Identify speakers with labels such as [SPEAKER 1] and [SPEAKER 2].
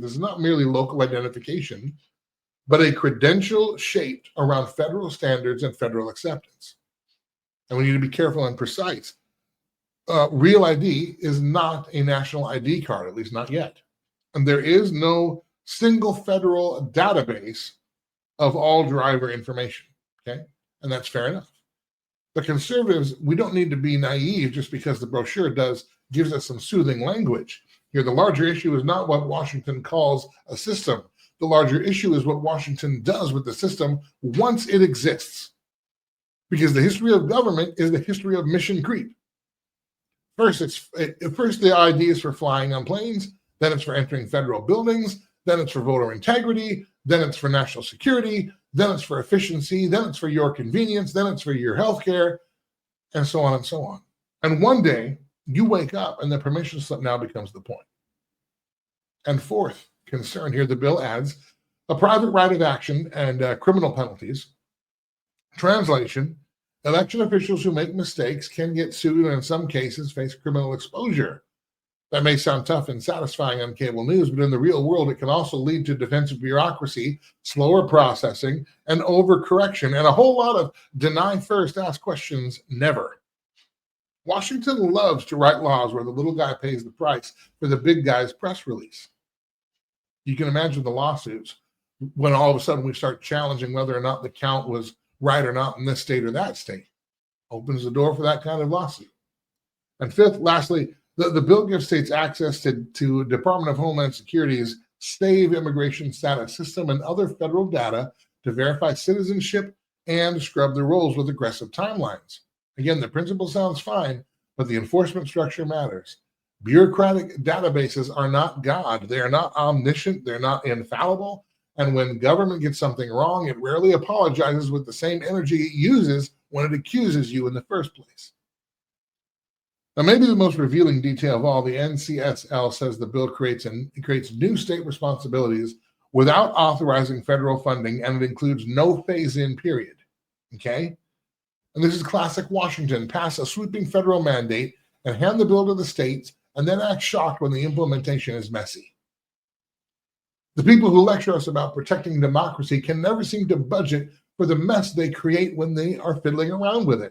[SPEAKER 1] This is not merely local identification, but a credential shaped around federal standards and federal acceptance. And we need to be careful and precise. Real ID is not a national ID card, at least not yet. And there is no single federal database of all driver information, okay? And that's fair enough. But conservatives, we don't need to be naive just because the brochure gives us some soothing language. Here, the larger issue is not what Washington calls a system. The larger issue is what Washington does with the system once it exists. Because the history of government is the history of mission creep. First, the ID is for flying on planes, then it's for entering federal buildings, then it's for voter integrity, then it's for national security, then it's for efficiency, then it's for your convenience, then it's for your health care, and so on and so on. And one day, you wake up and the permission slip now becomes the point. And fourth concern here, the bill adds a private right of action and criminal penalties. Translation, election officials who make mistakes can get sued and in some cases face criminal exposure. That may sound tough and satisfying on cable news, but in the real world, it can also lead to defensive bureaucracy, slower processing, and overcorrection, and a whole lot of deny first, ask questions never. Washington loves to write laws where the little guy pays the price for the big guy's press release. You can imagine the lawsuits when all of a sudden we start challenging whether or not the count was right or not in this state or that state. Opens the door for that kind of lawsuit. And fifth, lastly, the bill gives states access to Department of Homeland Security's STAVE immigration status system and other federal data to verify citizenship and scrub the rolls with aggressive timelines. Again, the principle sounds fine, but the enforcement structure matters. Bureaucratic databases are not God. They are not omniscient. They're not infallible. And when government gets something wrong, it rarely apologizes with the same energy it uses when it accuses you in the first place. Now, maybe the most revealing detail of all, the NCSL says the bill creates new state responsibilities without authorizing federal funding, and it includes no phase-in period. Okay? And this is classic Washington. Pass a sweeping federal mandate and hand the bill to the states, and then act shocked when the implementation is messy. The people who lecture us about protecting democracy can never seem to budget for the mess they create when they are fiddling around with it.